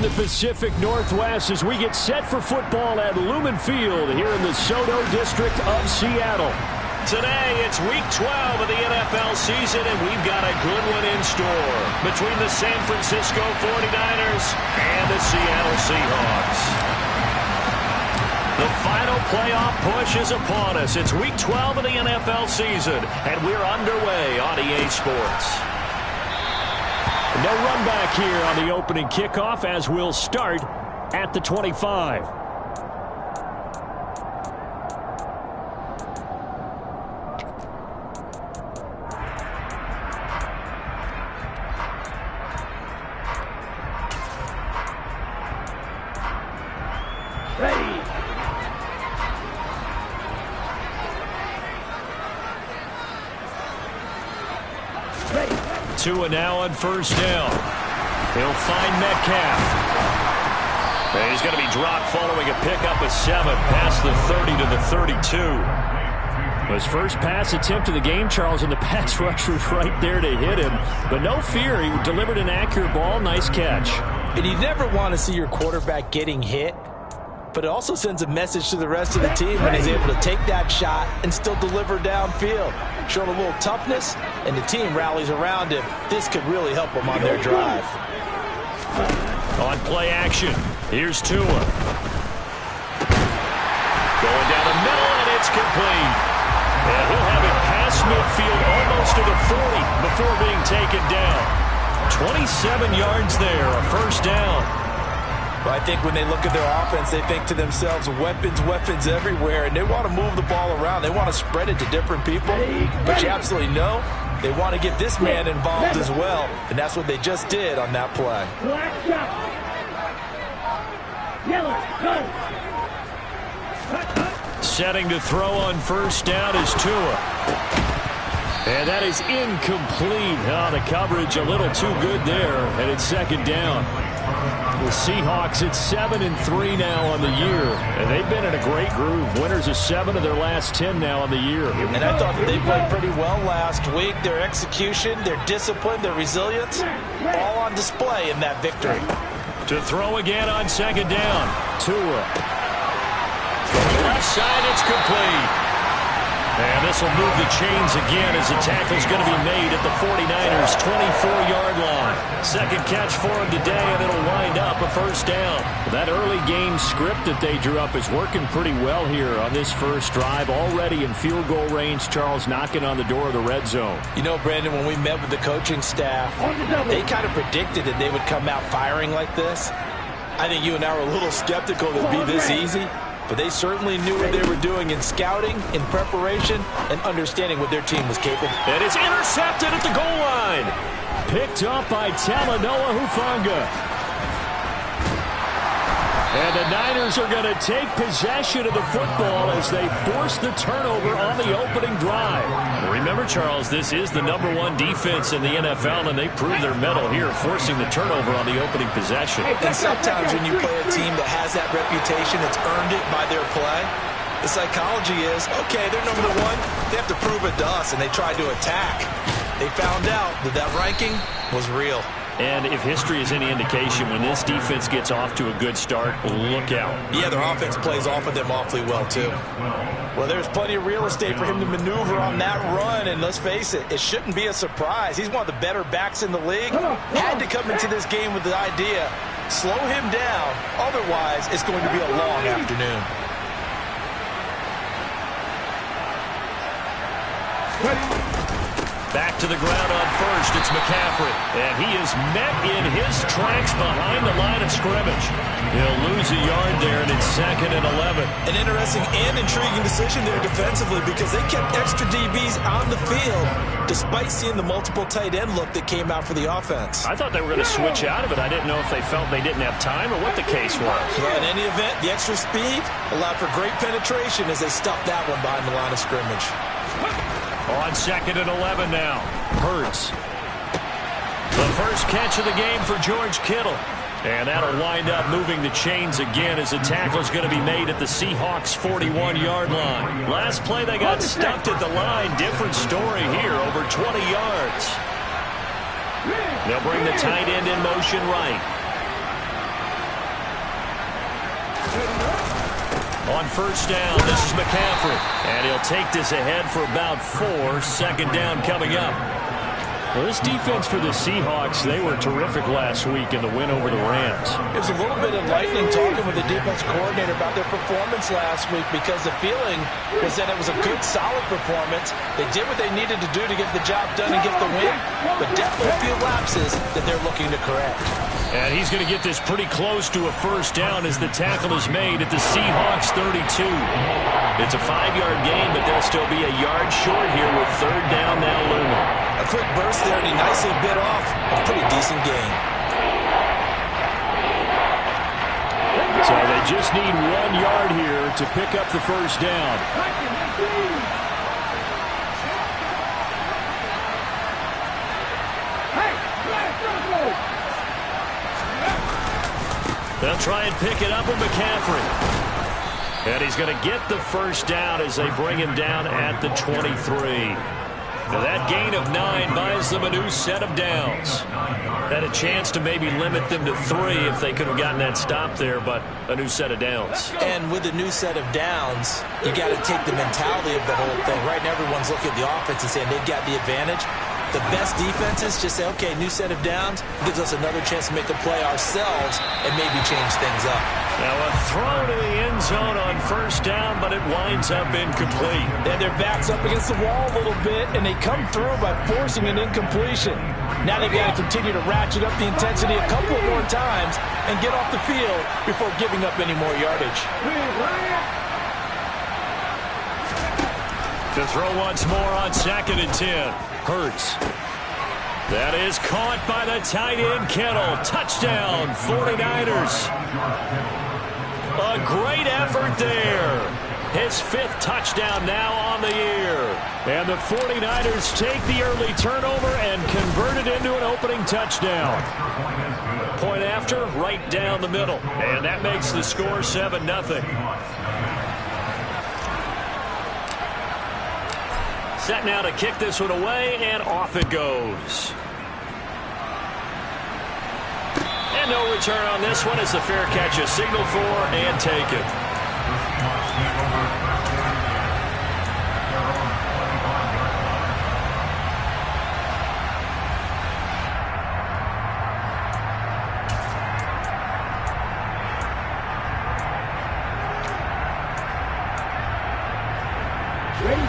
the Pacific Northwest as we get set for football at Lumen Field here in the Soto District of Seattle. Today, it's Week 12 of the NFL season, and we've got a good one in store between the San Francisco 49ers and the Seattle Seahawks. The final playoff push is upon us. It's Week 12 of the NFL season, and we're underway on EA Sports. No run back here on the opening kickoff as we'll start at the 25. Tua now on first down. He'll find Metcalf. And he's going to be dropped following a pickup of 7 past the 30 to the 32. His first pass attempt of the game, Charles, and the pass rush was right there to hit him. But no fear, he delivered an accurate ball. Nice catch. And you never want to see your quarterback getting hit, but it also sends a message to the rest of the team when he's able to take that shot and still deliver downfield. Showing a little toughness, and the team rallies around him. This could really help them on their drive. On play action, here's Tua. Going down the middle, and it's complete. And he'll have it past midfield almost to the 40 before being taken down. 27 yards there, a first down. Well, I think when they look at their offense, they think to themselves, weapons, weapons everywhere, and they want to move the ball around. They want to spread it to different people, but you absolutely know they want to get this man involved as well, and that's what they just did on that play. Setting to throw on first down is Tua. And that is incomplete. Oh, the coverage a little too good there, and it's second down. The Seahawks at 7-3 now on the year, and they've been in a great groove. Winners of 7 of their last 10 now on the year. And I thought that they played pretty well last week. Their execution, their discipline, their resilience, all on display in that victory. To throw again on second down. Tua. From the left side, it's complete. And this will move the chains again as the tackle's going to be made at the 49ers' 24-yard line. Second catch for him today, and it'll wind up a first down. That early game script that they drew up is working pretty well here on this first drive. Already in field goal range, Charles knocking on the door of the red zone. You know, Brandon, when we met with the coaching staff, they kind of predicted that they would come out firing like this. I think you and I were a little skeptical that it would be this easy. But they certainly knew what they were doing in scouting, in preparation, and understanding what their team was capable. And it's intercepted at the goal line. Picked up by Talanoa Hufanga. And the Niners are going to take possession of the football as they force the turnover on the opening drive. Remember, Charles, this is the #1 defense in the NFL, and they prove their mettle here, forcing the turnover on the opening possession. And sometimes when you play a team that has that reputation, it's earned it by their play. The psychology is, okay, they're #1. They have to prove it to us, and they tried to attack. They found out that that ranking was real. And if history is any indication, when this defense gets off to a good start, look out. Yeah, their offense plays off of them awfully well, too. Well, there's plenty of real estate for him to maneuver on that run, and let's face it, it shouldn't be a surprise. He's one of the better backs in the league. Had to come into this game with the idea, slow him down, otherwise it's going to be a long afternoon. Back to the ground on first, it's McCaffrey. And he is met in his tracks behind the line of scrimmage. He'll lose a yard there, and it's 2nd and 11. An interesting and intriguing decision there defensively because they kept extra DBs on the field despite seeing the multiple tight end look that came out for the offense. I thought they were going to switch out of it. I didn't know if they felt they didn't have time or what the case was. Well, in any event, the extra speed allowed for great penetration as they stuffed that one behind the line of scrimmage. On 2nd and 11 now. Hurts. The first catch of the game for George Kittle. And that'll wind up moving the chains again as the tackle's going to be made at the Seahawks' 41-yard line. Last play they got stuffed at the line. Different story here, over 20 yards. They'll bring the tight end in motion right. On first down, this is McCaffrey. And he'll take this ahead for about 4. Second down coming up. Well, this defense for the Seahawks, they were terrific last week in the win over the Rams. It was a little bit enlightening talking with the defense coordinator about their performance last week because the feeling was that it was a good, solid performance. They did what they needed to do to get the job done and get the win, but definitely a few lapses that they're looking to correct. And he's going to get this pretty close to a first down as the tackle is made at the Seahawks 32. It's a 5-yard gain, but they'll still be a yard short here with third down now looming. A quick burst there, and he nicely bit off a pretty decent gain. So they just need 1 yard here to pick up the first down. They'll try and pick it up with McCaffrey. And he's going to get the first down as they bring him down at the 23. Now that gain of 9 buys them a new set of downs. Had a chance to maybe limit them to 3 if they could have gotten that stop there, but a new set of downs. And with a new set of downs, you got to take the mentality of the whole thing. Right now, everyone's looking at the offense and saying they've got the advantage. The best defenses just say, okay, new set of downs gives us another chance to make a play ourselves and maybe change things up. Now a throw to the end zone on first down, but it winds up incomplete. And their back's up against the wall a little bit, and they come through by forcing an incompletion. Now they've got to continue to ratchet up the intensity a couple of more times and get off the field before giving up any more yardage. To throw once more on 2nd and 10. Hurts. That is caught by the tight end, Kittle. Touchdown, 49ers. A great effort there. His 5th touchdown now on the year. And the 49ers take the early turnover and convert it into an opening touchdown. Point after, right down the middle. And that makes the score 7-0. Set now to kick this one away, and off it goes. And no return on this one as the fair catch is signaled for and taken.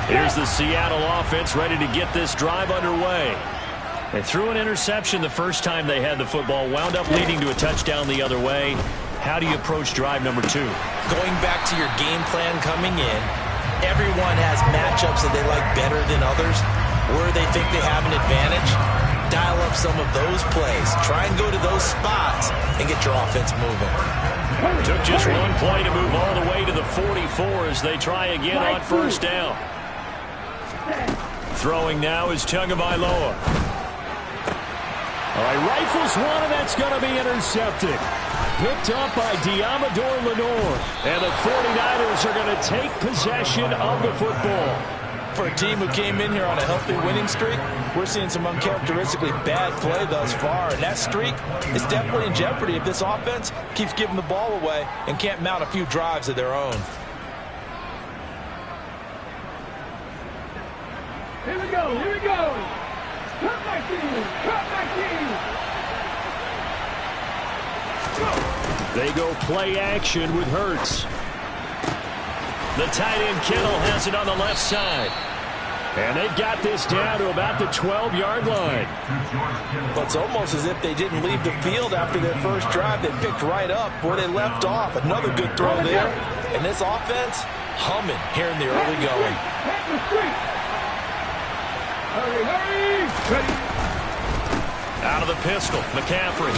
Here's the Seattle offense ready to get this drive underway. They threw an interception the first time they had the football, wound up leading to a touchdown the other way. How do you approach drive number 2? Going back to your game plan coming in, everyone has matchups that they like better than others, where they think they have an advantage. Dial up some of those plays. Try and go to those spots and get your offense moving. Took just one play to move all the way to the 44 as they try again on first down. Throwing now is Tagovailoa. All right, rifles one, and that's going to be intercepted. Picked up by Diamador Lenore. And the 49ers are going to take possession of the football. For a team who came in here on a healthy winning streak, we're seeing some uncharacteristically bad play thus far. And that streak is definitely in jeopardy if this offense keeps giving the ball away and can't mount a few drives of their own. Here we go, here we go. Cut my team, cut my team. They go play action with Hurts. The tight end Kittle has it on the left side. And they've got this down to about the 12-yard line. Well, it's almost as if they didn't leave the field after their first drive. They picked right up where they left off. Another good throw there. And this offense humming here in the early going. Hurry, hurry! Ready. Out of the pistol, McCaffrey.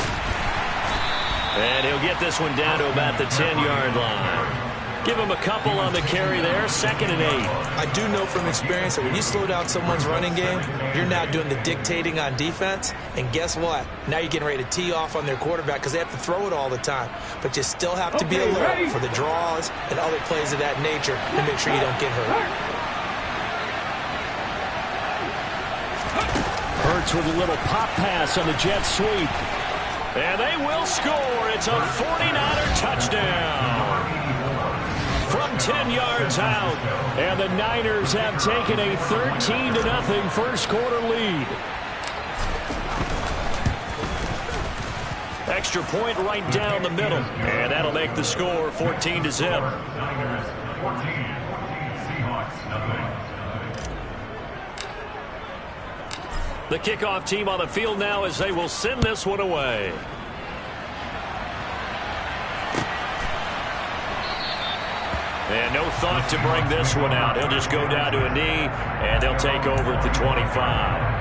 And he'll get this one down to about the 10-yard line. Give him a couple on the carry there, 2nd and 8. I do know from experience that when you slow down someone's running game, you're now doing the dictating on defense. And guess what? Now you're getting ready to tee off on their quarterback because they have to throw it all the time. But you still have to be alert for the draws and other plays of that nature to make sure you don't get hurt. Hurts with a little pop pass on the jet sweep. And they will score. It's a 49er touchdown. from 10 yards out. And the Niners have taken a 13-0 first quarter lead. Extra point right down the middle. And that'll make the score 14-0. Niners 14, Seahawks nothing. The kickoff team on the field now as they will send this one away. And no thought to bring this one out. He'll just go down to a knee, and they'll take over at the 25.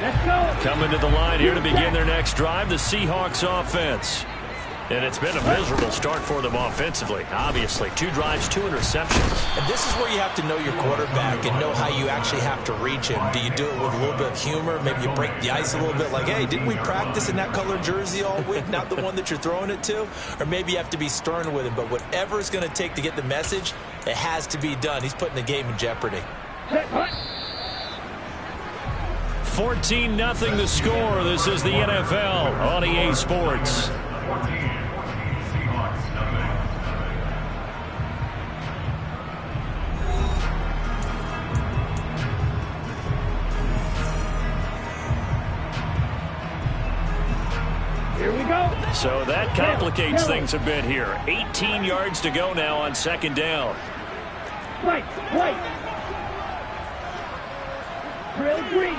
Let's go. Coming to the line here to begin their next drive, the Seahawks offense. And it's been a miserable start for them offensively. Obviously, 2 drives, 2 interceptions. And this is where you have to know your quarterback and know how you actually have to reach him. Do you do it with a little bit of humor? Maybe you break the ice a little bit like, hey, didn't we practice in that color jersey all week, not the one that you're throwing it to? Or maybe you have to be stern with him. But whatever it's going to take to get the message, it has to be done. He's putting the game in jeopardy. 14-0 the score. This is the NFL on EA Sports. 14, Seahawks nothing. Here we go. So that complicates things a bit here. 18 yards to go now on second down. White. Drill green.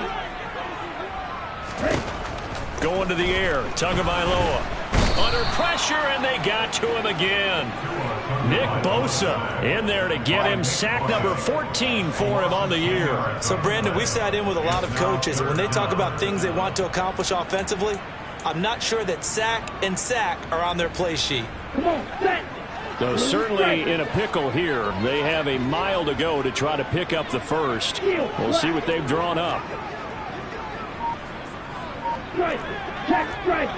Going to the air. Tagovailoa under pressure, and they got to him again. Nick Bosa in there to get him sack number 14 for him on the year. So, Brandon, we've sat in with a lot of coaches, and when they talk about things they want to accomplish offensively, I'm not sure that sack and sack are on their play sheet. Come on, set. So certainly in a pickle here. They have a mile to go to try to pick up the first. We'll see what they've drawn up. Strike. Check strike.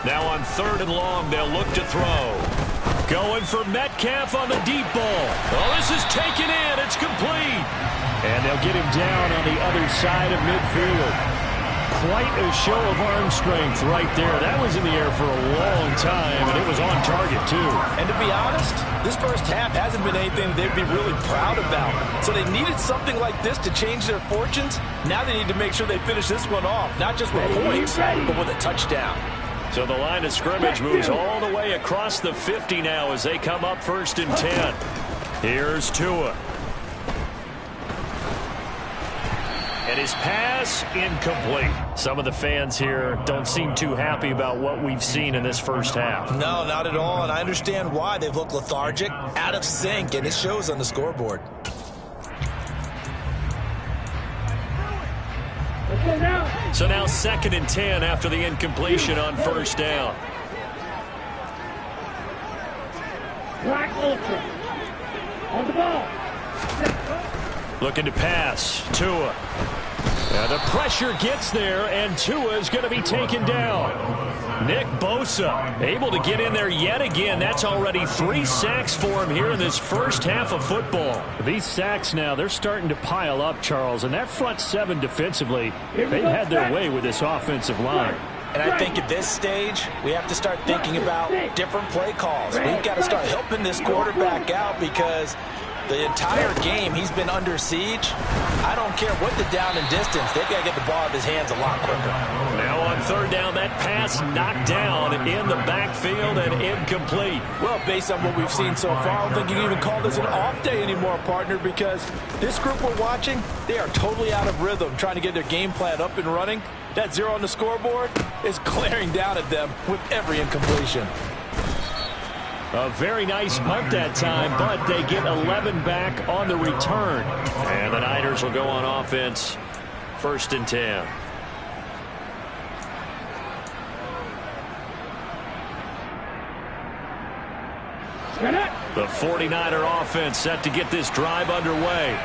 Now on 3rd and long, they'll look to throw. Going for Metcalf on the deep ball. Oh, this is taken in. It's complete. And they'll get him down on the other side of midfield. Quite a show of arm strength right there. That was in the air for a long time, and it was on target, too. And to be honest, this first half hasn't been anything they'd be really proud about. So they needed something like this to change their fortunes. Now they need to make sure they finish this one off, not just with points, but with a touchdown. So the line of scrimmage moves all the way across the 50 now as they come up 1st and 10. Here's Tua. And his pass incomplete. Some of the fans here don't seem too happy about what we've seen in this first half. No, not at all, and I understand why. They've looked lethargic, out of sync, and it shows on the scoreboard. So now 2nd and 10 after the incompletion on 1st down. Black Ultra. On the ball. Looking to pass. Tua. The pressure gets there, and Tua is going to be taken down. Nick Bosa able to get in there yet again. That's already 3 sacks for him here in this first half of football. These sacks now, they're starting to pile up, Charles, and that front 7 defensively, they've had their way with this offensive line. And I think at this stage, we have to start thinking about different play calls. We've got to start helping this quarterback out because the entire game he's been under siege. I don't care what the down and distance. They've got to get the ball out of his hands a lot quicker. Now on 3rd down, that pass knocked down in the backfield and incomplete. Well, based on what we've seen so far, I don't think you can even call this an off day anymore, partner, because this group we're watching, they are totally out of rhythm, trying to get their game plan up and running. That 0 on the scoreboard is glaring down at them with every incompletion. A very nice punt that time, but they get 11 back on the return. And the Niners will go on offense, 1st and 10. The 49er offense set to get this drive underway.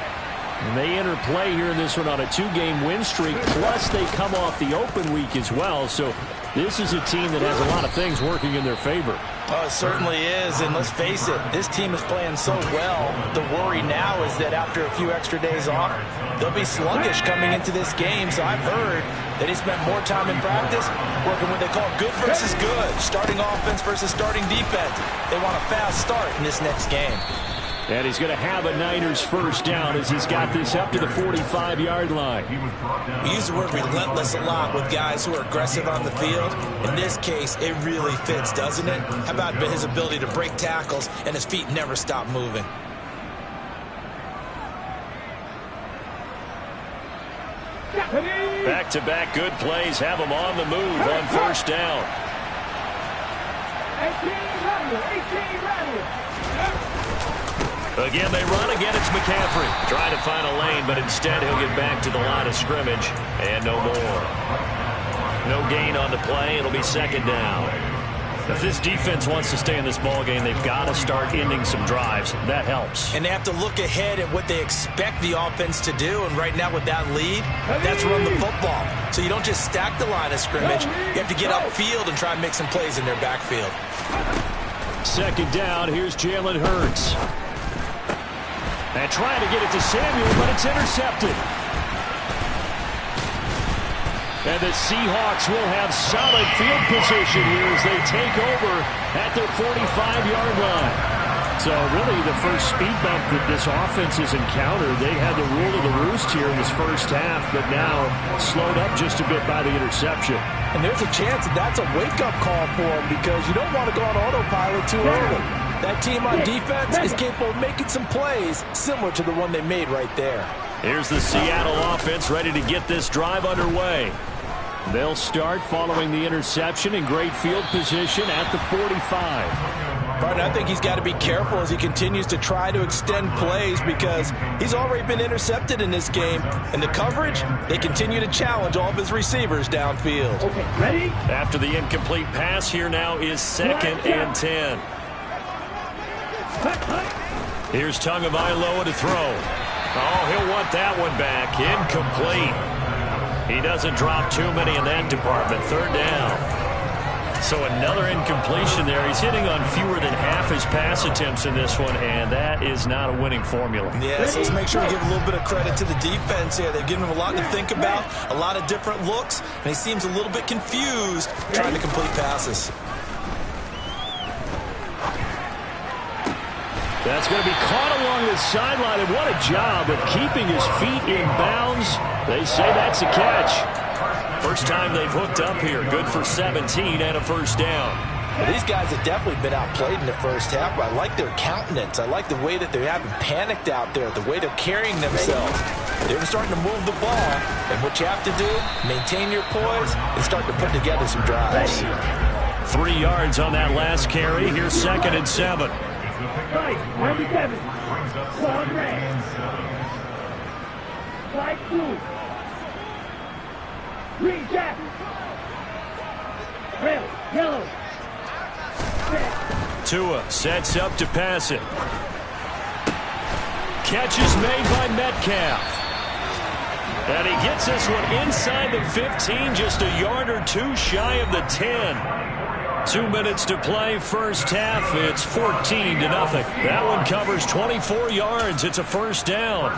And they enter play here in this one on a 2-game win streak, plus they come off the open week as well. So this is a team that has a lot of things working in their favor. Oh, it certainly is, and let's face it, this team is playing so well. The worry now is that after a few extra days off, they'll be sluggish coming into this game. So I've heard that he spent more time in practice working what they call good versus good, starting offense versus starting defense. They want a fast start in this next game. And he's going to have a Niners first down as he's got this up to the 45-yard line. We use the word relentless a lot with guys who are aggressive on the field. In this case, it really fits, doesn't it? How about his ability to break tackles and his feet never stop moving? Back-to-back good plays have him on the move on first down. 18 rattle. Again, they run. Again, it's McCaffrey. Trying to find a lane, but instead he'll get back to the line of scrimmage. And no more. No gain on the play. It'll be second down. If this defense wants to stay in this ballgame, they've got to start ending some drives. That helps. And they have to look ahead at what they expect the offense to do. And right now with that lead, that's run the football. So you don't just stack the line of scrimmage. You have to get upfield and try and make some plays in their backfield. Second down. Here's Jalen Hurts. And trying to get it to Samuel, but it's intercepted. And the Seahawks will have solid field position here as they take over at their 45-yard line. So really the first speed bump that this offense has encountered. They had the rule of the roost here in this first half, but now slowed up just a bit by the interception. And there's a chance that that's a wake-up call for them because you don't want to go on autopilot too early. That team on defense is capable of making some plays similar to the one they made right there. Here's the Seattle offense ready to get this drive underway. They'll start following the interception in great field position at the 45. Partner, I think he's got to be careful as he continues to try to extend plays because he's already been intercepted in this game. And the coverage, they continue to challenge all of his receivers downfield. Okay, ready? After the incomplete pass, here now is 2nd and 10. Here's Tagovailoa to throw. Oh, he'll want that one back. Incomplete. He doesn't drop too many in that department. Third down. So another incompletion there. He's hitting on fewer than half his pass attempts in this one, and that is not a winning formula. Yes, let's make sure we give a little bit of credit to the defense here. They've given him a lot to think about, a lot of different looks, and he seems a little bit confused trying to complete passes. That's going to be caught along the sideline, and what a job of keeping his feet in bounds. They say that's a catch. First time they've hooked up here. Good for 17 and a first down. Well, these guys have definitely been outplayed in the first half, but I like their countenance. I like the way that they haven't panicked out there, the way they're carrying themselves. They're starting to move the ball, and what you have to do, maintain your poise and start to put together some drives. 3 yards on that last carry. Here's 2nd and 7. Right, 97. Solid red. Light blue. Green jacket. Red, yellow. Red. Tua sets up to pass it. Catch is made by Metcalf. And he gets this one inside the 15, just a yard or two shy of the 10. 2 minutes to play first half. It's 14-0. That one covers 24 yards. It's a first down.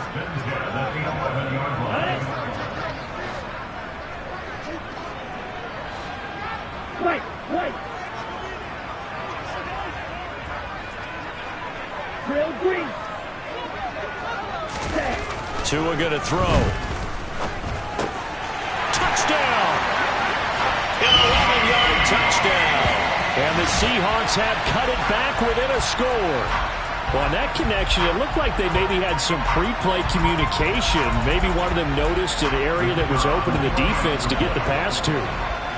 White. Real green. Tua going to throw. Touchdown! An 11-yard touchdown. And the Seahawks have cut it back within a score. Well, on that connection, it looked like they maybe had some pre-play communication. Maybe one of them noticed an area that was open in the defense to get the pass to.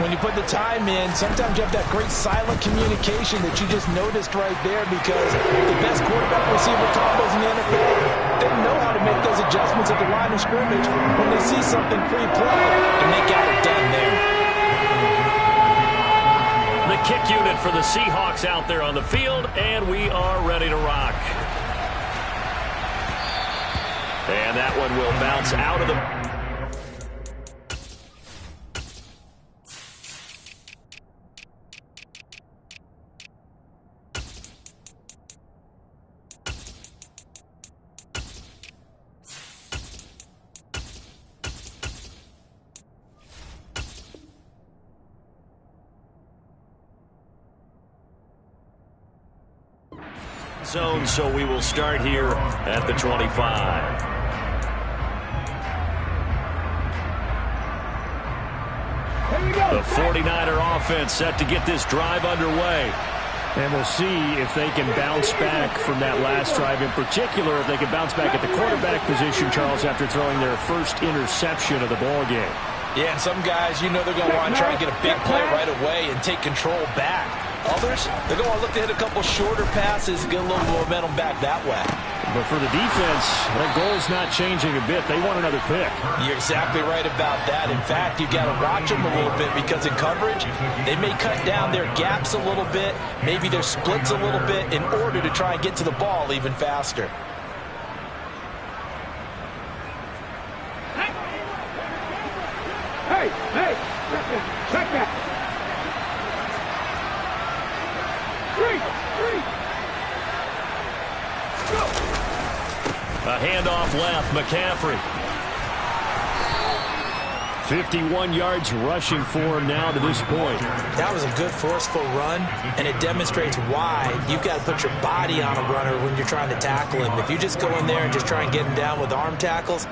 When you put the time in, sometimes you have that great silent communication that you just noticed right there because the best quarterback-receiver combos in the NFL, they know how to make those adjustments at the line of scrimmage when they see something pre-play, and they got it done there. The kick unit for the Seahawks out there on the field, and we are ready to rock. And that one will bounce out of the... zone, so we will start here at the 25. The 49er offense set to get this drive underway. And we'll see if they can bounce back from that last drive. In particular, if they can bounce back at the quarterback position, Charles, after throwing their first interception of the ball game. Yeah, and some guys, you know they're going to want to try and get a big play right away and take control back. Others, they're going to look to hit a couple shorter passes, get a little momentum back that way. But for the defense, that goal's not changing a bit. They want another pick. You're exactly right about that. In fact, you've got to watch them a little bit because in coverage, they may cut down their gaps a little bit, maybe their splits a little bit in order to try and get to the ball even faster. Hey, check that. A handoff left, McCaffrey. 51 yards rushing for him now to this point. That was a good forceful run, and it demonstrates why you've got to put your body on a runner when you're trying to tackle him. If you just go in there and just try and get him down with arm tackles,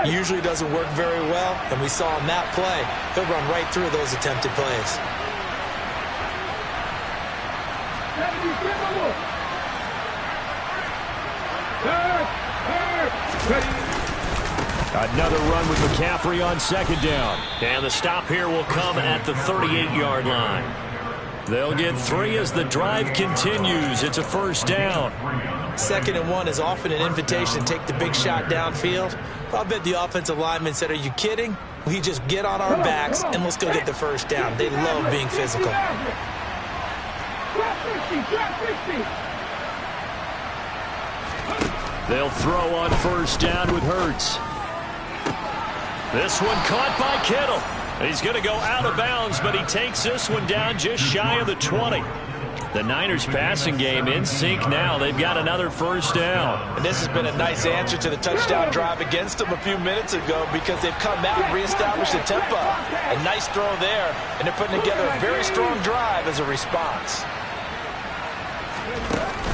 usually doesn't work very well, and we saw in that play, he'll run right through those attempted plays. Another run with McCaffrey on second down. And the stop here will come at the 38-yard line. They'll get 3 as the drive continues. It's a first down. 2nd and 1 is often an invitation to take the big shot downfield. I'll bet the offensive lineman said, are you kidding? We just get on our backs and let's go get the first down. They love being physical. They'll throw on first down with Hurts. This one caught by Kittle. He's going to go out of bounds, but he takes this one down just shy of the 20. The Niners passing game in sync now. They've got another first down. And this has been a nice answer to the touchdown drive against them a few minutes ago because they've come out and reestablished the tempo. A nice throw there, and they're putting together a very strong drive as a response.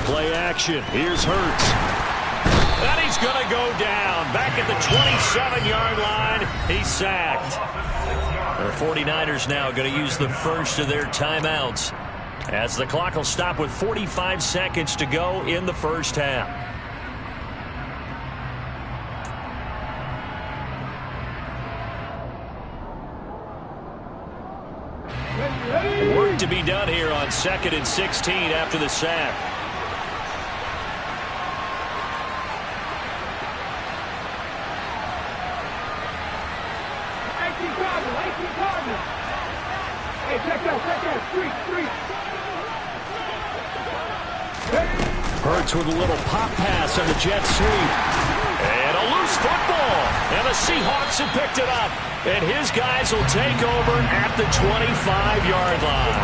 Play action. Here's Hurts. And he's going to go down. Back at the 27-yard line. He's sacked. The 49ers now going to use the first of their timeouts as the clock will stop with 45 seconds to go in the first half. Work to be done here on 2nd and 16 after the sack. Hurts with a little pop pass on the jet sweep. And a loose football. And the Seahawks have picked it up. And his guys will take over at the 25-yard line.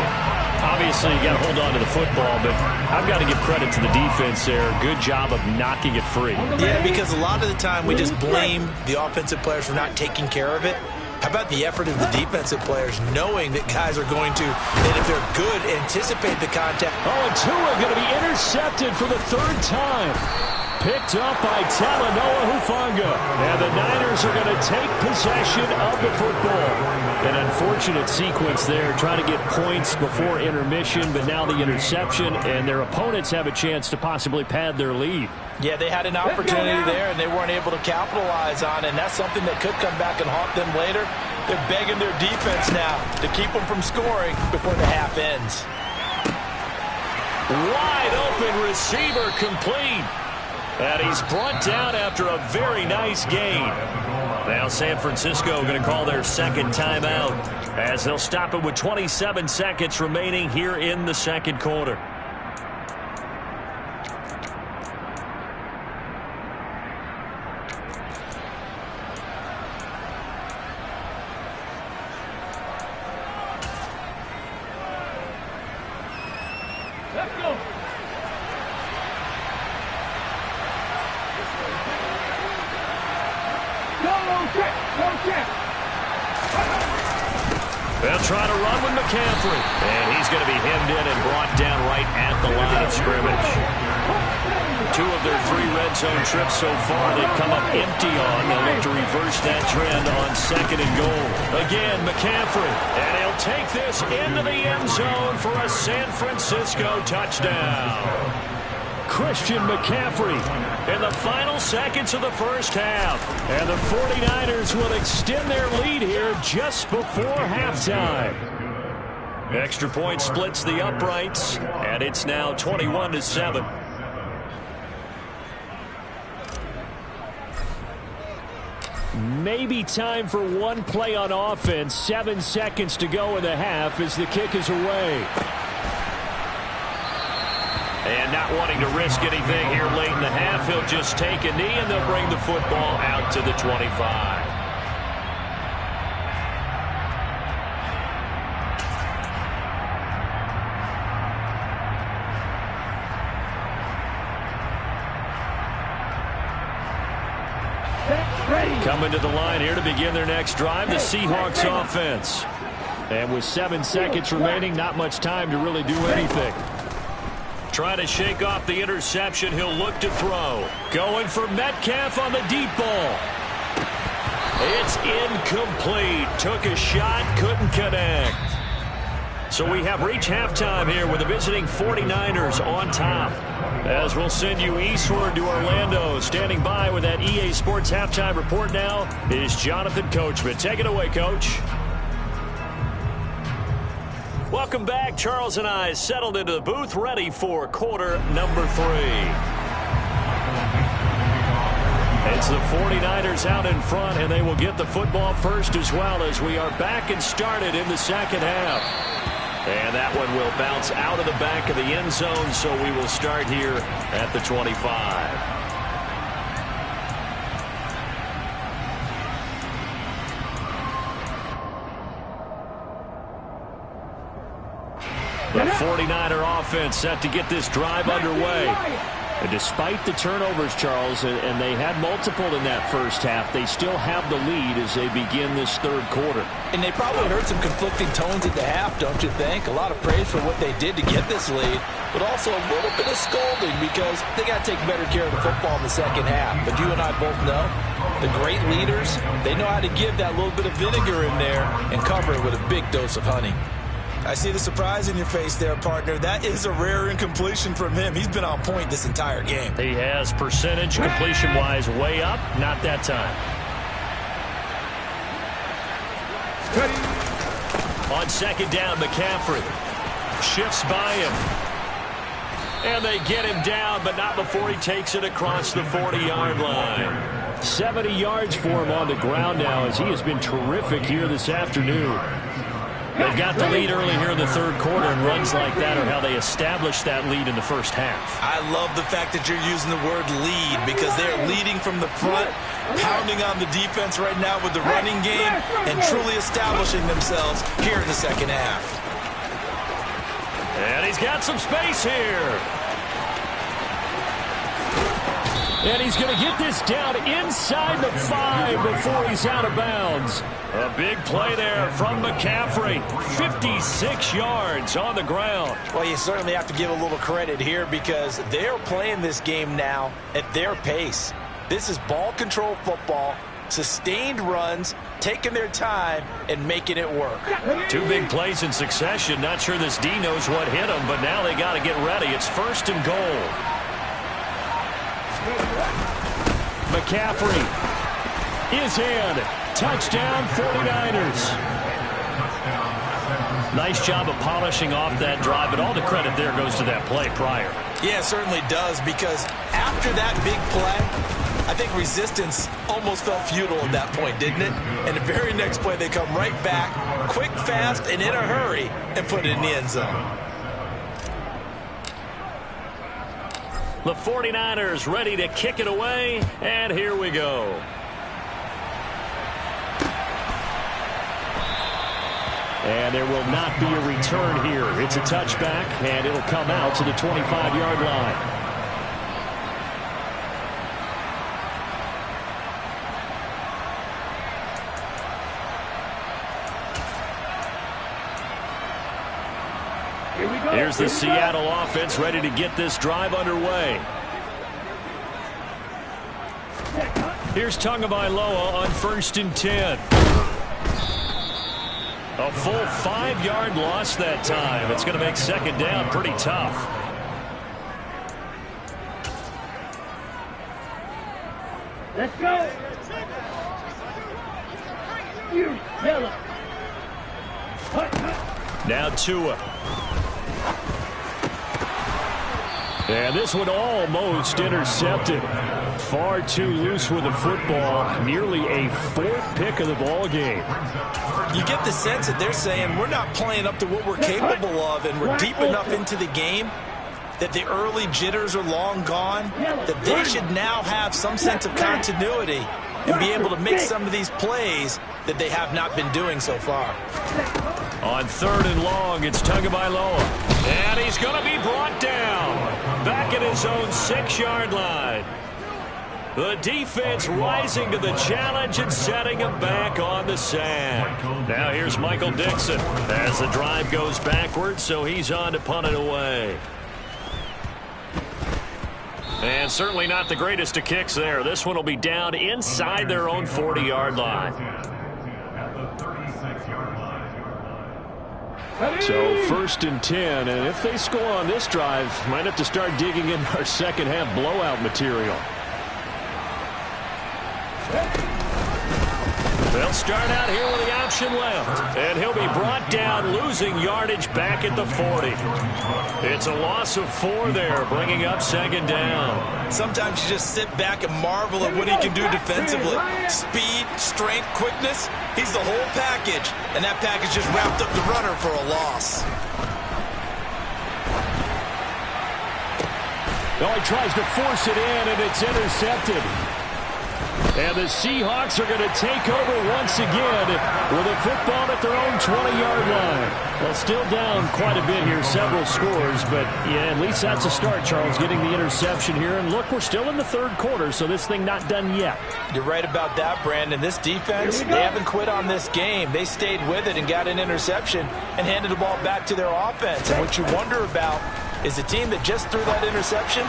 Obviously, you got to hold on to the football, but I've got to give credit to the defense there. Good job of knocking it free. Yeah, because a lot of the time we just blame the offensive players for not taking care of it. How about the effort of the defensive players knowing that guys are going to, and if they're good, anticipate the contact. Oh, and Tua going to be intercepted for the 3rd time. Picked up by Talanoa Hufanga. And the Niners are going to take possession of the football. An unfortunate sequence there, trying to get points before intermission, but now the interception, and their opponents have a chance to possibly pad their lead. Yeah, they had an opportunity there, and they weren't able to capitalize on it, and that's something that could come back and haunt them later. They're begging their defense now to keep them from scoring before the half ends. Wide open receiver complete. And he's brought down after a very nice gain. Now San Francisco going to call their 2nd timeout as they'll stop it with 27 seconds remaining here in the 2nd quarter. They'll try to run with McCaffrey. And he's going to be hemmed in and brought down right at the line of scrimmage. 2 of their 3 red zone trips so far they've come up empty on. They'll look to reverse that trend on 2nd and goal. Again, McCaffrey. And he'll take this into the end zone for a San Francisco touchdown. Christian McCaffrey in the final seconds of the first half. And the 49ers will extend their lead here just before halftime. Extra point splits the uprights, and it's now 21-7. Maybe time for one play on offense. 7 seconds to go in the half as the kick is away. And not wanting to risk anything here late in the half, he'll just take a knee and they'll bring the football out to the 25. Coming to the line here to begin their next drive, the Seahawks offense. And with 7 seconds remaining, not much time to really do anything. Trying to shake off the interception, he'll look to throw. Going for Metcalf on the deep ball. It's incomplete. Took a shot, couldn't connect. So we have reached halftime here with the visiting 49ers on top. As we'll send you eastward to Orlando. Standing by with that EA Sports halftime report now is Jonathan Coachman. Take it away, Coach. Welcome back. Charles and I settled into the booth, ready for quarter number 3. It's the 49ers out in front, and they will get the football first as well as we are back and started in the second half. And that one will bounce out of the back of the end zone, so we will start here at the 25. The 49er offense set to get this drive underway. And despite the turnovers, Charles, and they had multiple in that first half, they still have the lead as they begin this third quarter. And they probably heard some conflicting tones at the half, don't you think? A lot of praise for what they did to get this lead, but also a little bit of scolding because they got to take better care of the football in the second half. But you and I both know the great leaders, they know how to give that little bit of vinegar in there and cover it with a big dose of honey. I see the surprise in your face there, partner. That is a rare incompletion from him. He's been on point this entire game. He has percentage completion-wise way up. Not that time. On 2nd down, McCaffrey shifts by him. And they get him down, but not before he takes it across the 40-yard line. 70 yards for him on the ground now as he has been terrific here this afternoon. They've got the lead early here in the third quarter, and runs like that are how they established that lead in the first half. I love the fact that you're using the word lead because they're leading from the front, pounding on the defense right now with the running game, and truly establishing themselves here in the second half. And he's got some space here. And he's going to get this down inside the 5 before he's out of bounds. A big play there from McCaffrey. 56 yards on the ground. Well, you certainly have to give a little credit here because they're playing this game now at their pace. This is ball control football, sustained runs, taking their time, and making it work. 2 big plays in succession. Not sure this D knows what hit him, but now they got to get ready. It's 1st and goal. McCaffrey is in. Touchdown, 49ers. Nice job of polishing off that drive, but all the credit there goes to that play prior. Yeah, it certainly does, because after that big play, I think resistance almost felt futile at that point, didn't it? And the very next play, they come right back, quick, fast, and in a hurry, and put it in the end zone. The 49ers ready to kick it away, and here we go. And there will not be a return here. It's a touchback, and it'll come out to the 25-yard line. Here we go. Here's the Seattle offense ready to get this drive underway. Here's Tagovailoa on 1st and 10. A full 5-yard loss that time. It's going to make 2nd down pretty tough. Let's go. You tell him. Now Tua. And this one almost intercepted. Far too loose with the football. Nearly a 4th pick of the ball game. You get the sense that they're saying we're not playing up to what we're capable of, and we're deep enough into the game that the early jitters are long gone, that they should now have some sense of continuity and be able to make some of these plays that they have not been doing so far. On 3rd and long, it's Tagovailoa. And he's going to be brought down. Back at his own 6-yard line. The defense rising to the challenge and setting him back on the sack. Now here's Michael Dixon as the drive goes backwards, so he's on to punt it away. And certainly not the greatest of kicks there. This one will be down inside their own 40-yard line. So 1st and 10, and if they score on this drive, might have to start digging in our second half blowout material. They'll start out here with the option left, and he'll be brought down, losing yardage back at the 40. It's a loss of 4 there, bringing up 2nd down. Sometimes you just sit back and marvel at what he can do defensively. Speed, strength, quickness, he's the whole package, and that package just wrapped up the runner for a loss. Oh, he tries to force it in, and it's intercepted. And the Seahawks are going to take over once again with a football at their own 20-yard line. Well, still down quite a bit here, several scores, but yeah, at least that's a start, Charles, getting the interception here. And look, we're still in the 3rd quarter, so this thing not done yet. You're right about that, Brandon. This defense, they haven't quit on this game. They stayed with it and got an interception and handed the ball back to their offense. And what you wonder about is the team that just threw that interception,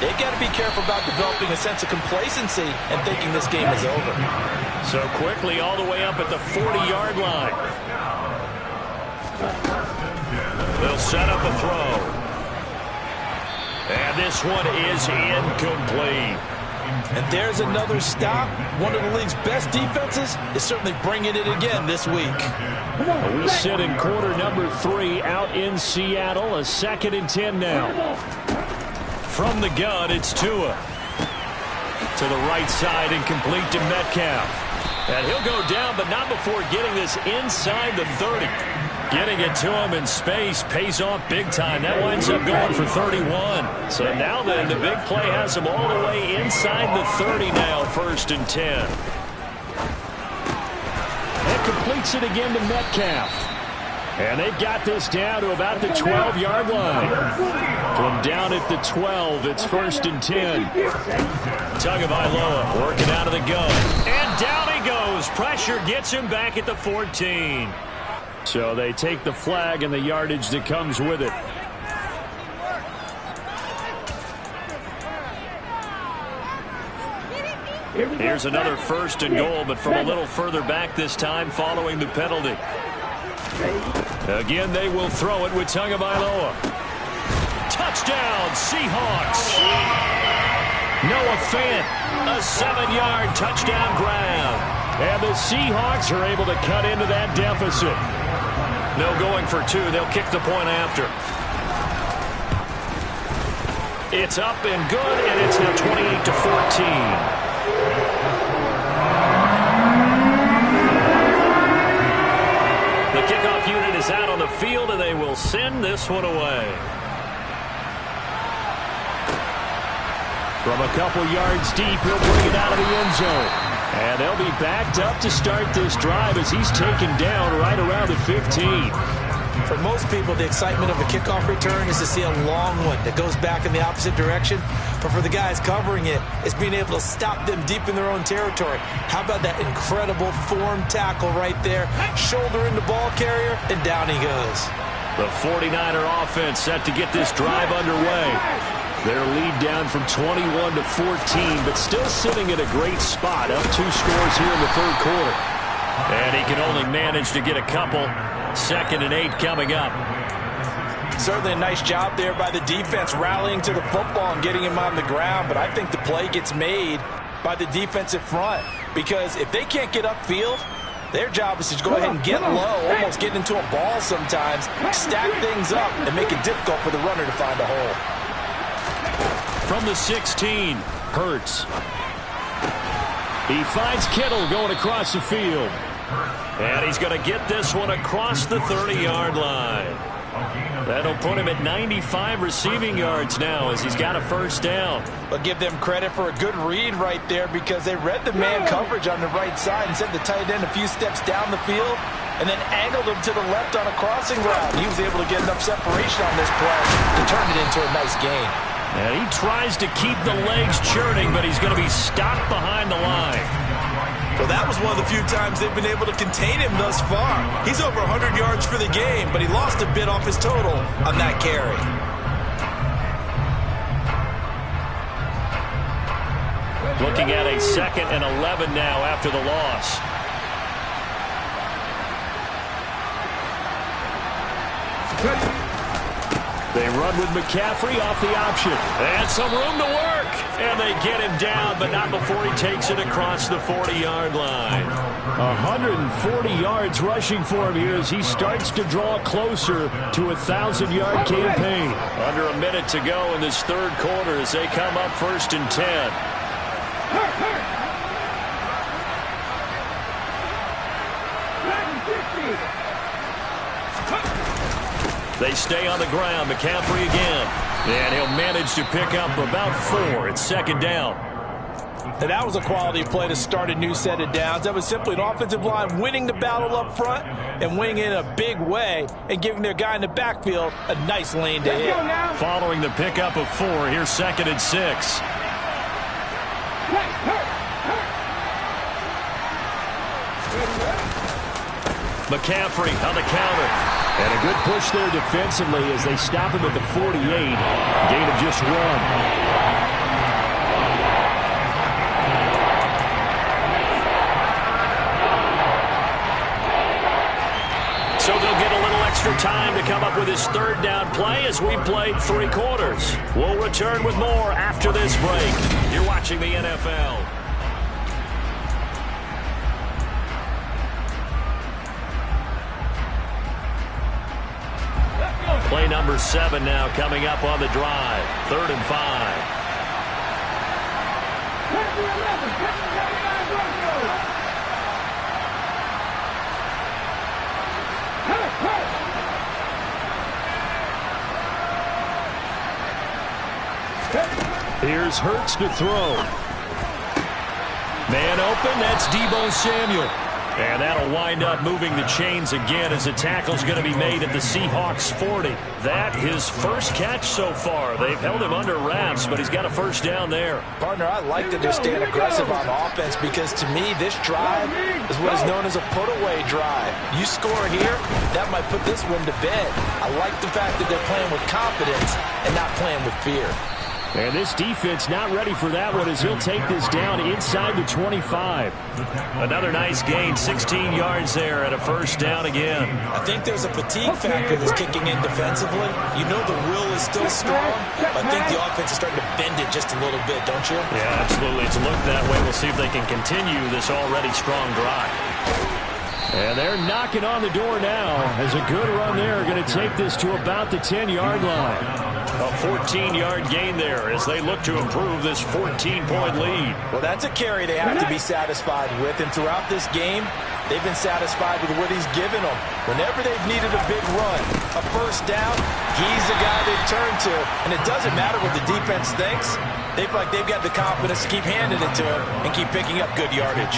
they've got to be careful about developing a sense of complacency and thinking this game is over. So quickly all the way up at the 40-yard line. They'll set up a throw. And this one is incomplete. And there's another stop. One of the league's best defenses is certainly bringing it again this week. We sit in quarter number 3 out in Seattle. A 2nd and 10 now. From the gun, it's Tua. To the right side and complete to Metcalf. And he'll go down, but not before getting this inside the 30. Getting it to him in space pays off big time. That winds up going for 31. So now then, the big play has him all the way inside the 30 now, 1st and 10. That completes it again to Metcalf. And they've got this down to about the 12-yard line. From down at the 12, it's 1st and 10. Tagovailoa working out of the gun. And down he goes. Pressure gets him back at the 14. So they take the flag and the yardage that comes with it. Here's another 1st and goal, but from a little further back this time following the penalty. Again, they will throw it with Tagovailoa. Touchdown, Seahawks. Noah Fant, a 7-yard touchdown grab. And the Seahawks are able to cut into that deficit. No going for 2. They'll kick the point after. It's up and good, and it's now 28-14. The kickoff unit is out on the field, and they will send this one away. From a couple yards deep, he'll bring it out of the end zone. And they'll be backed up to start this drive as he's taken down right around the 15. For most people, the excitement of a kickoff return is to see a long one that goes back in the opposite direction. But for the guys covering it, it's being able to stop them deep in their own territory. How about that incredible form tackle right there? Shoulder in the ball carrier, and down he goes. The 49er offense set to get this drive underway. Their lead down from 21 to 14, but still sitting at a great spot, up 2 scores here in the third quarter. And he can only manage to get a couple. 2nd and 8 coming up. Certainly a nice job there by the defense rallying to the football and getting him on the ground, but I think the play gets made by the defensive front because if they can't get upfield, their job is to go ahead and get low, almost get into a ball sometimes, stack things up, and make it difficult for the runner to find a hole. From the 16, Hurts. He finds Kittle going across the field. And he's going to get this one across the 30-yard line. That'll put him at 95 receiving yards now as he's got a first down. But give them credit for a good read right there because they read the man coverage on the right side and sent the tight end a few steps down the field and then angled him to the left on a crossing route. He was able to get enough separation on this play to turn it into a nice gain. And he tries to keep the legs churning, but he's going to be stopped behind the line. Well, that was one of the few times they've been able to contain him thus far. He's over 100 yards for the game, but he lost a bit off his total on that carry. Looking at a 2nd and 11 now after the loss. They run with McCaffrey off the option. And some room to work. And they get him down, but not before he takes it across the 40-yard line. 140 yards rushing for him here as he starts to draw closer to a 1,000-yard campaign. Under a minute to go in this third quarter as they come up 1st and 10. They stay on the ground. McCaffrey again. And he'll manage to pick up about 4. It's 2nd down. And that was a quality play to start a new set of downs. That was simply an offensive line winning the battle up front and winning it in a big way and giving their guy in the backfield a nice lane to hit. Following the pickup of 4, here's 2nd and 6. McCaffrey on the counter. And a good push there defensively as they stop him at the 48. Gain of just 1. So they'll get a little extra time to come up with his 3rd down play as we've played 3 quarters. We'll return with more after this break. You're watching the NFL. Play number 7 now coming up on the drive. 3rd and 5. Here's Hurts to throw. Man open, that's Deebo Samuel. And that'll wind up moving the chains again as the tackle's going to be made at the Seahawks 40. That his first catch so far. They've held him under wraps, but he's got a first down there. Partner, I like that they're staying aggressive on offense because to me this drive is what is known as a put-away drive. You score here, that might put this one to bed. I like the fact that they're playing with confidence and not playing with fear. And this defense not ready for that one as he'll take this down inside the 25. Another nice gain, 16 yards there and a first down again. I think there's a fatigue factor that's kicking in defensively. You know the will is still strong, but I think the offense is starting to bend it just a little bit, don't you? Yeah, absolutely. It's looked that way. We'll see if they can continue this already strong drive. And they're knocking on the door now as a good run there going to take this to about the 10-yard line. A 14-yard gain there as they look to improve this 14-point lead. Well, that's a carry they have to be satisfied with, and throughout this game, they've been satisfied with what he's given them. Whenever they've needed a big run, a first down, he's the guy they've turned to, and it doesn't matter what the defense thinks. They feel like they've got the confidence to keep handing it to him and keep picking up good yardage.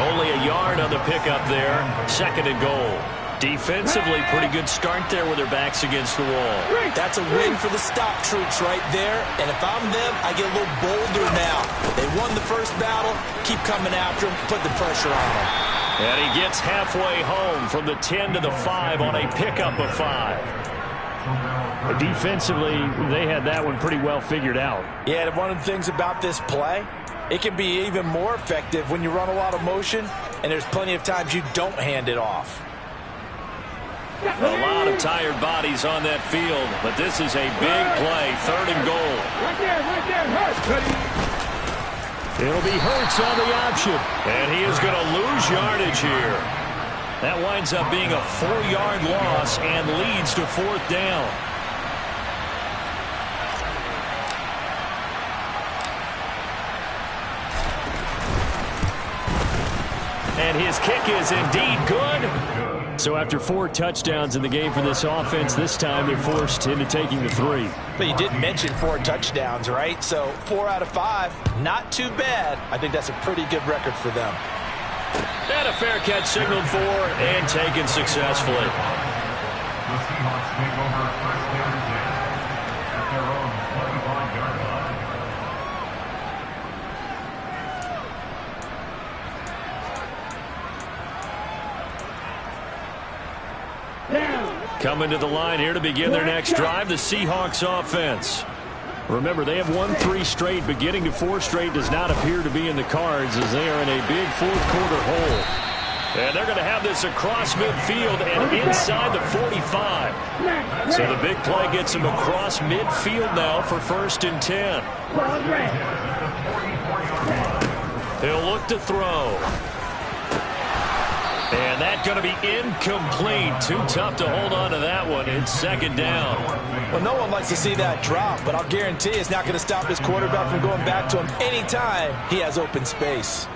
Only a yard on the pickup there. 2nd and goal. Defensively, pretty good start there with their backs against the wall. That's a win for the stop troops right there. And if I'm them, I get a little bolder now. They won the first battle. Keep coming after them. Put the pressure on them. And he gets halfway home from the 10 to the 5 on a pickup of 5. Defensively, they had that one pretty well figured out. Yeah, and one of the things about this play, it can be even more effective when you run a lot of motion, and there's plenty of times you don't hand it off. A lot of tired bodies on that field, but this is a big play, 3rd and goal. Right there, Hurts. It'll be Hurts on the option. And he is going to lose yardage here. That winds up being a 4-yard loss and leads to 4th down. And his kick is indeed good. So after 4 touchdowns in the game for this offense, this time they're forced into taking the 3. But you did mention 4 touchdowns, right? So 4 out of 5, not too bad. I think that's a pretty good record for them. And a fair catch signaled for and taken successfully. The Seahawks take over 1st down and 10 at their own 25-yard line. Coming to the line here to begin their next drive, the Seahawks offense. Remember, they have won 3 straight, but getting to 4 straight does not appear to be in the cards as they are in a big 4th quarter hole. And they're going to have this across midfield and inside the 45. So the big play gets them across midfield now for 1st and 10. He'll look to throw. And that's going to be incomplete. Too tough to hold on to that one. It's 2nd down. Well, no one likes to see that drop, but I'll guarantee it's not going to stop his quarterback from going back to him anytime he has open space.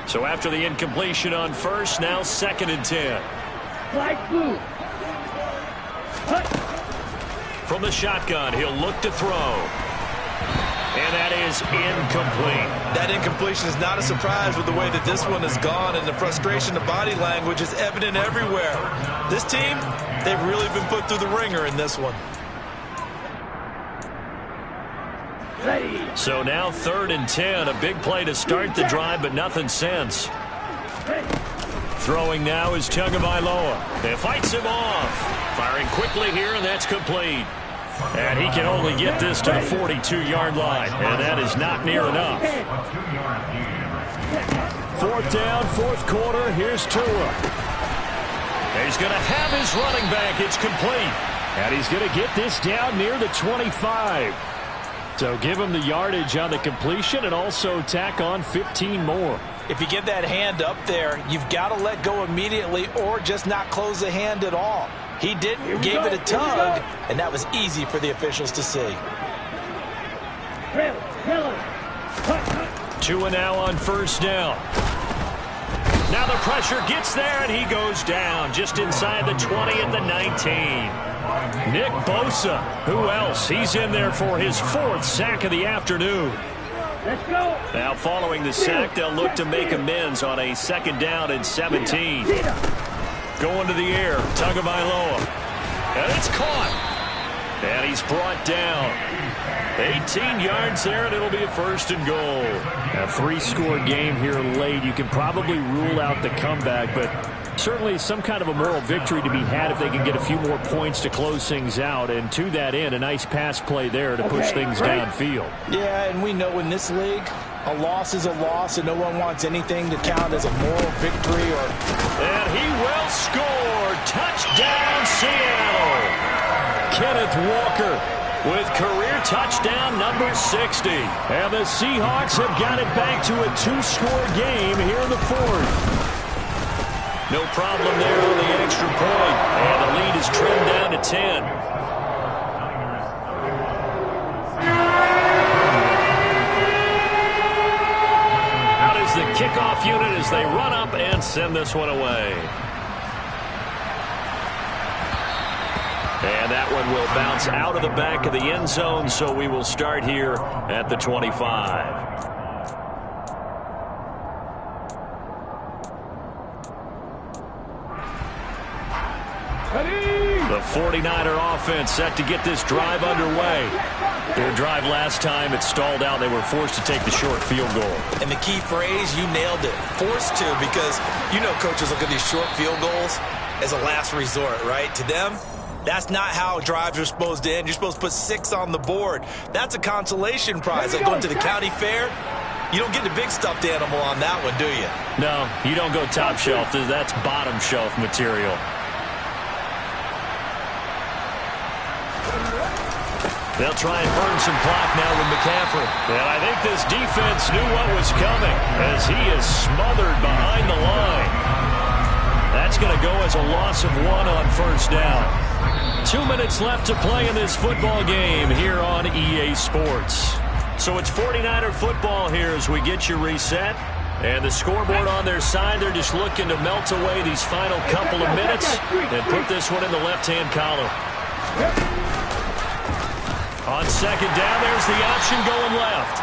So after the incompletion on 1st, now 2nd and 10. From the shotgun, he'll look to throw. And that is incomplete. That incompletion is not a surprise with the way that this one has gone, and the frustration, the body language is evident everywhere. This team, they've really been put through the ringer in this one. So now 3rd and 10, a big play to start the drive, but nothing since. Throwing now is Tagovailoa. It fights him off. Firing quickly here, and that's complete. And he can only get this to the 42-yard line, and that is not near enough. 4th down, 4th quarter. Here's Tua. He's going to have his running back. It's complete. And he's going to get this down near the 25. So give him the yardage on the completion and also tack on 15 more. If you get that hand up there, you've got to let go immediately or just not close the hand at all. He didn't, gave it a tug, and that was easy for the officials to see. Tua now on 1st down. Now the pressure gets there, and he goes down just inside the 20 at the 19. Nick Bosa, who else? He's in there for his 4th sack of the afternoon. Let's go. Now following the sack, they'll look to make amends on a 2nd down and 17. Going to the air, Tagovailoa. And it's caught. And he's brought down. 18 yards there, and it'll be a 1st and goal. A 3-score game here late. You can probably rule out the comeback, but certainly some kind of a moral victory to be had if they can get a few more points to close things out. And to that end, a nice pass play there to push things downfield. Yeah, and we know in this league, a loss is a loss, and no one wants anything to count as a moral victory. And he will score. Touchdown, Seattle. Kenneth Walker with career touchdown number 60. And the Seahawks have got it back to a 2-score game here in the 4th. No problem there on the extra point. And the lead is trimmed down to 10. Out is the kickoff unit as they run up and send this one away. And that one will bounce out of the back of the end zone, so we will start here at the 25. Ready, The 49er offense set to get this drive underway. Their drive last time, it stalled out. They were forced to take the short field goal. And the key phrase, you nailed it. Forced to, because you know coaches look at these short field goals as a last resort, right? To them, that's not how drives are supposed to end. You're supposed to put 6 on the board. That's a consolation prize. Like going to the county fair, you don't get the big stuffed animal on that one, do you? No, you don't go top shelf. That's bottom shelf material. They'll try and burn some clock now with McCaffrey. And I think this defense knew what was coming as he is smothered behind the line. That's going to go as a loss of 1 on first down. 2 minutes left to play in this football game here on EA Sports. So it's 49er football here as we get you reset. And the scoreboard on their side, they're just looking to melt away these final couple of minutes and put this one in the left-hand column. On second down, there's the option going left.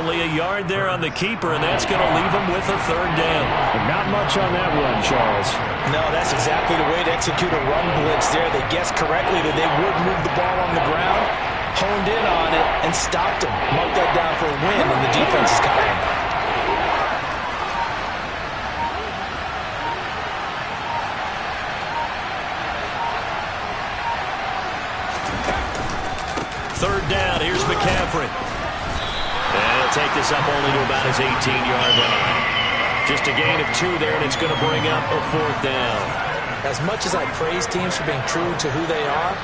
Only a yard there on the keeper, and that's going to leave him with a third down. And not much on that run, Charles. No, that's exactly the way to execute a run blitz there. They guessed correctly that they would move the ball on the ground, honed in on it, and stopped them. Marked that down for a win in the defense's column. Third down, here's McCaffrey. And he'll take this up only to about his 18-yard line. Just a gain of 2 there, and it's going to bring up a fourth down. As much as I praise teams for being true to who they are,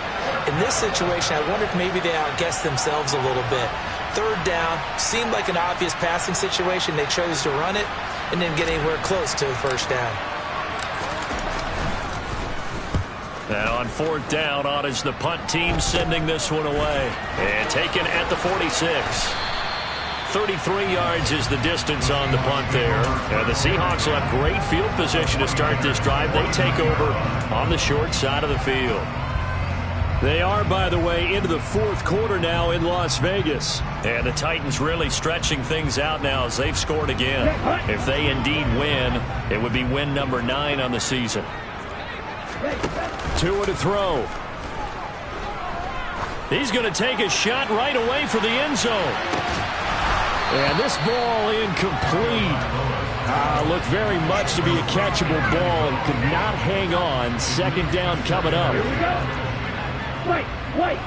in this situation, I wonder if maybe they outguessed themselves a little bit. Third down seemed like an obvious passing situation. They chose to run it and didn't get anywhere close to the first down. And on fourth down, on is the punt team sending this one away. And taken at the 46. 33 yards is the distance on the punt there. And the Seahawks will have great field position to start this drive. They take over on the short side of the field. They are, by the way, into the fourth quarter now in Las Vegas. And the Titans really stretching things out now as they've scored again. If they indeed win, it would be win number 9 on the season. Tua to throw. He's going to take a shot right away for the end zone. And this ball incomplete. Looked very much to be a catchable ball and could not hang on. Second down coming up. Here we go. Wait.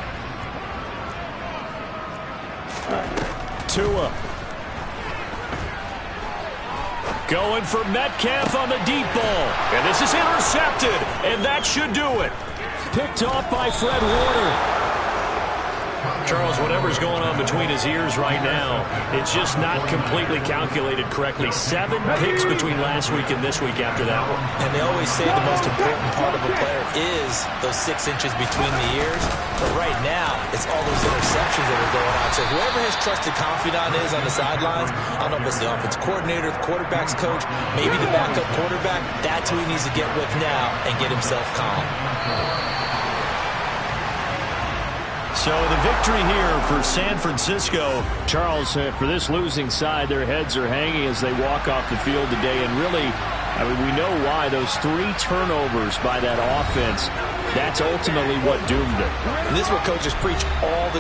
Tua. Going for Metcalf on the deep ball. And this is intercepted. And that should do it. Picked off by Fred Warner. Charles, whatever's going on between his ears right now, it's just not completely calculated correctly. 7 picks between last week and this week after that one. And they always say the most important part of a player is those 6 inches between the ears. But right now, it's all those interceptions that are going on. So whoever his trusted confidant is on the sidelines, I don't know if it's the offense coordinator, the quarterback's coach, maybe the backup quarterback, that's who he needs to get with now and get himself calm. So the victory here for San Francisco. Charles, for this losing side, their heads are hanging as they walk off the field today. And really, I mean, we know why. Those 3 turnovers by that offense, that's ultimately what doomed them. And this is what coaches preach all the